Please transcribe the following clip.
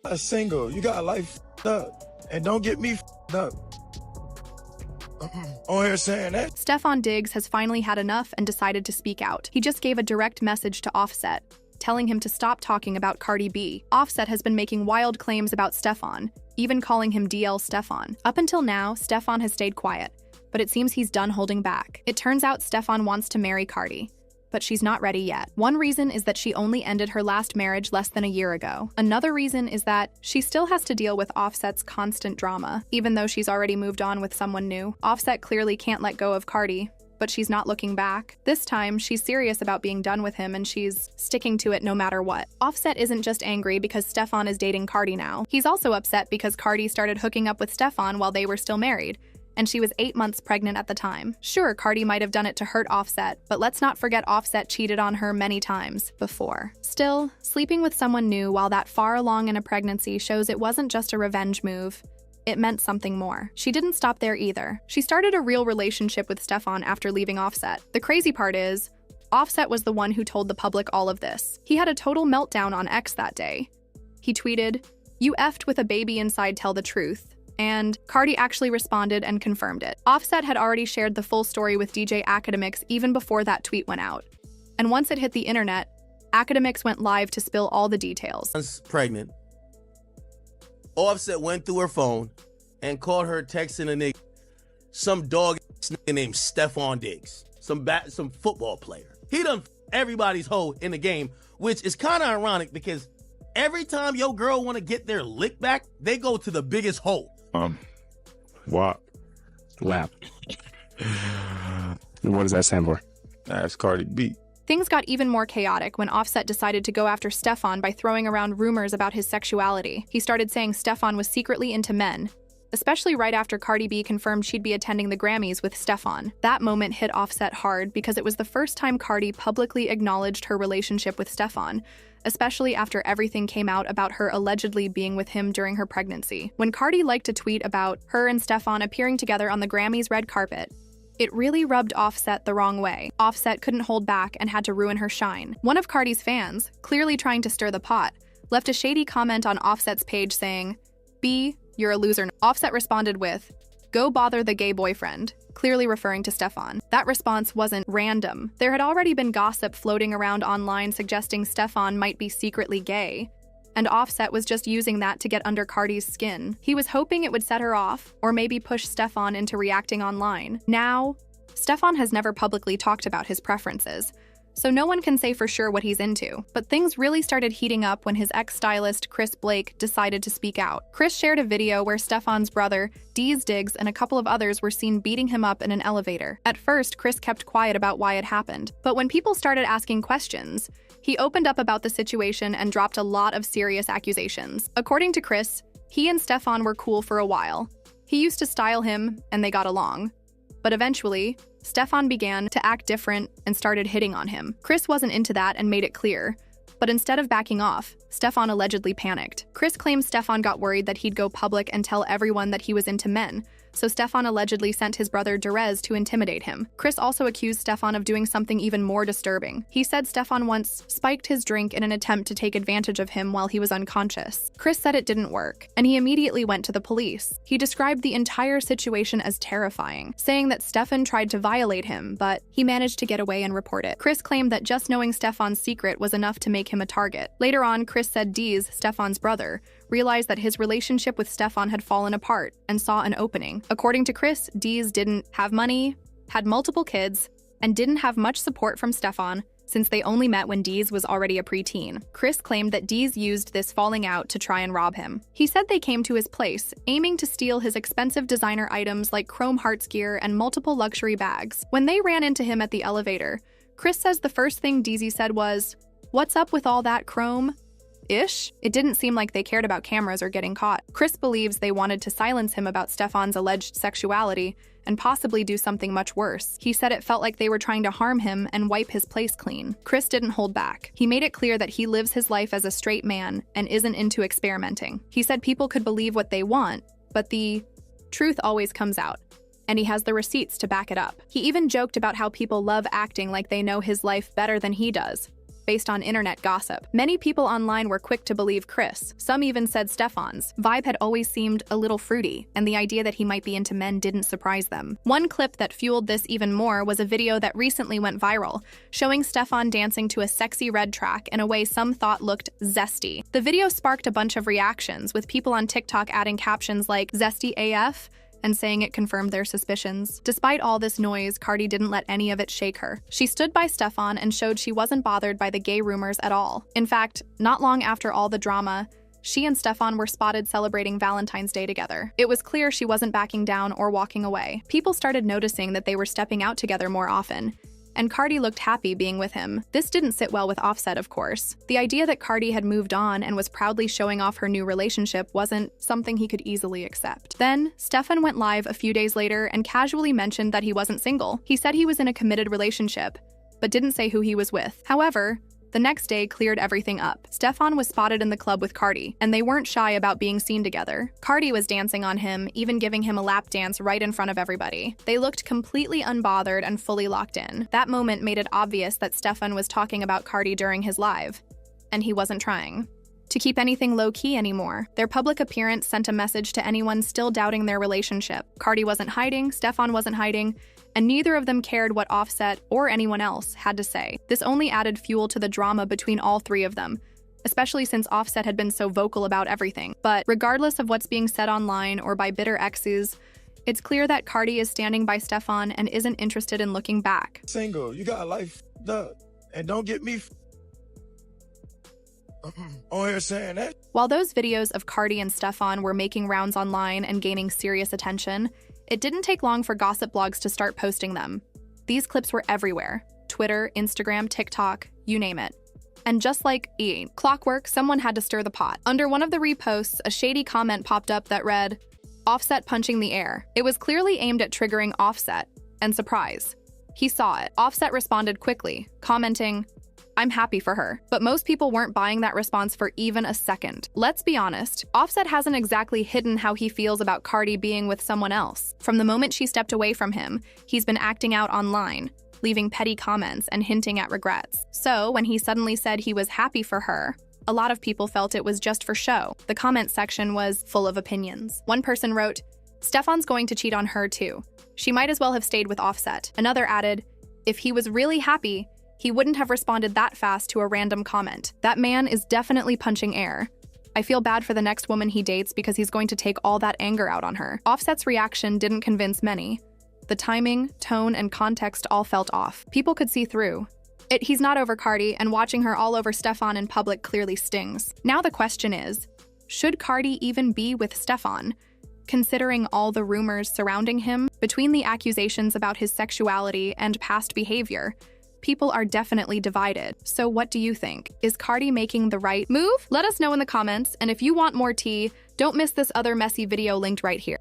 A single, you got life up. And don't get me up. On here saying that. Steffon Diggs has finally had enough and decided to speak out. He just gave a direct message to Offset, telling him to stop talking about Cardi B. Offset has been making wild claims about Steffon, even calling him DL Steffon. Up until now, Steffon has stayed quiet, but it seems he's done holding back. It turns out Steffon wants to marry Cardi, but she's not ready yet. One reason is that she only ended her last marriage less than a year ago. Another reason is that she still has to deal with Offset's constant drama, even though she's already moved on with someone new. Offset clearly can't let go of Cardi, but she's not looking back. This time, she's serious about being done with him and she's sticking to it no matter what. Offset isn't just angry because Steffon is dating Cardi now. He's also upset because Cardi started hooking up with Steffon while they were still married, and she was 8 months pregnant at the time. Sure, Cardi might have done it to hurt Offset, but let's not forget Offset cheated on her many times before. Still, sleeping with someone new while that far along in a pregnancy shows it wasn't just a revenge move. It meant something more. She didn't stop there either. She started a real relationship with Steffon after leaving Offset. The crazy part is, Offset was the one who told the public all of this. He had a total meltdown on X that day. He tweeted, "You effed with a baby inside, tell the truth." And Cardi actually responded and confirmed it. Offset had already shared the full story with DJ Academics even before that tweet went out. And once it hit the internet, Academics went live to spill all the details. Pregnant. Offset went through her phone and called her texting a nigga, some dog nigga named Steffon Diggs, some football player. He done everybody's hoe in the game, which is kind of ironic because every time your girl want to get their lick back, they go to the biggest hole. WAP. WAP. What does that stand for? That's Cardi B. Things got even more chaotic when Offset decided to go after Steffon by throwing around rumors about his sexuality. He started saying Steffon was secretly into men, especially right after Cardi B confirmed she'd be attending the Grammys with Steffon. That moment hit Offset hard because it was the first time Cardi publicly acknowledged her relationship with Steffon, especially after everything came out about her allegedly being with him during her pregnancy. When Cardi liked a tweet about her and Steffon appearing together on the Grammys red carpet, it really rubbed Offset the wrong way. Offset couldn't hold back and had to ruin her shine. One of Cardi's fans, clearly trying to stir the pot, left a shady comment on Offset's page saying, "B, you're a loser." Offset responded with, "Go bother the gay boyfriend," clearly referring to Steffon. That response wasn't random. There had already been gossip floating around online suggesting Steffon might be secretly gay, and Offset was just using that to get under Cardi's skin. He was hoping it would set her off, or maybe push Steffon into reacting online. Now, Steffon has never publicly talked about his preferences, so no one can say for sure what he's into. But things really started heating up when his ex-stylist, Chris Blake, decided to speak out. Chris shared a video where Steffon's brother, Diggs, and a couple of others were seen beating him up in an elevator. At first, Chris kept quiet about why it happened, but when people started asking questions, he opened up about the situation and dropped a lot of serious accusations. According to Chris, he and Steffon were cool for a while. He used to style him, and they got along. But eventually, Steffon began to act different and started hitting on him. Chris wasn't into that and made it clear, but instead of backing off, Steffon allegedly panicked. Chris claims Steffon got worried that he'd go public and tell everyone that he was into men, so Steffon allegedly sent his brother Derez to intimidate him. Chris also accused Steffon of doing something even more disturbing. He said Steffon once spiked his drink in an attempt to take advantage of him while he was unconscious. Chris said it didn't work, and he immediately went to the police. He described the entire situation as terrifying, saying that Steffon tried to violate him, but he managed to get away and report it. Chris claimed that just knowing Steffon's secret was enough to make him a target. Later on, Chris said Diggs, Steffon's brother, realized that his relationship with Steffon had fallen apart and saw an opening. According to Chris, Diggs didn't have money, had multiple kids, and didn't have much support from Steffon since they only met when Diggs was already a preteen. Chris claimed that Diggs used this falling out to try and rob him. He said they came to his place, aiming to steal his expensive designer items like chrome hearts gear and multiple luxury bags. When they ran into him at the elevator, Chris says the first thing Diggs said was, "What's up with all that chrome?" It didn't seem like they cared about cameras or getting caught. Chris believes they wanted to silence him about Steffon's alleged sexuality and possibly do something much worse. He said it felt like they were trying to harm him and wipe his place clean. Chris didn't hold back. He made it clear that he lives his life as a straight man and isn't into experimenting. He said people could believe what they want, but the truth always comes out, and he has the receipts to back it up. He even joked about how people love acting like they know his life better than he does, based on internet gossip. Many people online were quick to believe Chris. Some even said Steffon's vibe had always seemed a little fruity, and the idea that he might be into men didn't surprise them. One clip that fueled this even more was a video that recently went viral, showing Steffon dancing to a sexy red track in a way some thought looked zesty. The video sparked a bunch of reactions, with people on TikTok adding captions like "Zesty AF," and saying it confirmed their suspicions. Despite all this noise, Cardi didn't let any of it shake her. She stood by Steffon and showed she wasn't bothered by the gay rumors at all. In fact, not long after all the drama, she and Steffon were spotted celebrating Valentine's Day together. It was clear she wasn't backing down or walking away. People started noticing that they were stepping out together more often, and Cardi looked happy being with him. This didn't sit well with Offset, of course. The idea that Cardi had moved on and was proudly showing off her new relationship wasn't something he could easily accept. Then, Steffon went live a few days later and casually mentioned that he wasn't single. He said he was in a committed relationship, but didn't say who he was with. However, the next day cleared everything up. Steffon was spotted in the club with Cardi, and they weren't shy about being seen together. Cardi was dancing on him, even giving him a lap dance right in front of everybody. They looked completely unbothered and fully locked in. That moment made it obvious that Steffon was talking about Cardi during his live, and he wasn't trying to keep anything low-key anymore. Their public appearance sent a message to anyone still doubting their relationship. Cardi wasn't hiding, Steffon wasn't hiding, and neither of them cared what Offset or anyone else had to say. This only added fuel to the drama between all three of them, especially since Offset had been so vocal about everything. But regardless of what's being said online or by bitter exes, it's clear that Cardi is standing by Steffon and isn't interested in looking back. Single, you got a life up, and don't get me on here saying that. While those videos of Cardi and Steffon were making rounds online and gaining serious attention, it didn't take long for gossip blogs to start posting them. These clips were everywhere: Twitter, Instagram, TikTok, you name it. And just like clockwork, someone had to stir the pot. Under one of the reposts, a shady comment popped up that read, "Offset punching the air." It was clearly aimed at triggering Offset, and surprise, he saw it. Offset responded quickly, commenting, "I'm happy for her." But most people weren't buying that response for even a second. Let's be honest, Offset hasn't exactly hidden how he feels about Cardi being with someone else. From the moment she stepped away from him, he's been acting out online, leaving petty comments and hinting at regrets. So when he suddenly said he was happy for her, a lot of people felt it was just for show. The comment section was full of opinions. One person wrote, "Steffon's going to cheat on her too. She might as well have stayed with Offset." Another added, "If he was really happy, he wouldn't have responded that fast to a random comment. That man is definitely punching air. I feel bad for the next woman he dates because he's going to take all that anger out on her." Offset's reaction didn't convince many. The timing, tone, and context all felt off. People could see through. He's not over Cardi, and watching her all over Steffon in public clearly stings. Now the question is, should Cardi even be with Steffon? Considering all the rumors surrounding him, between the accusations about his sexuality and past behavior, people are definitely divided. So what do you think? Is Cardi making the right move? Let us know in the comments, and if you want more tea, don't miss this other messy video linked right here.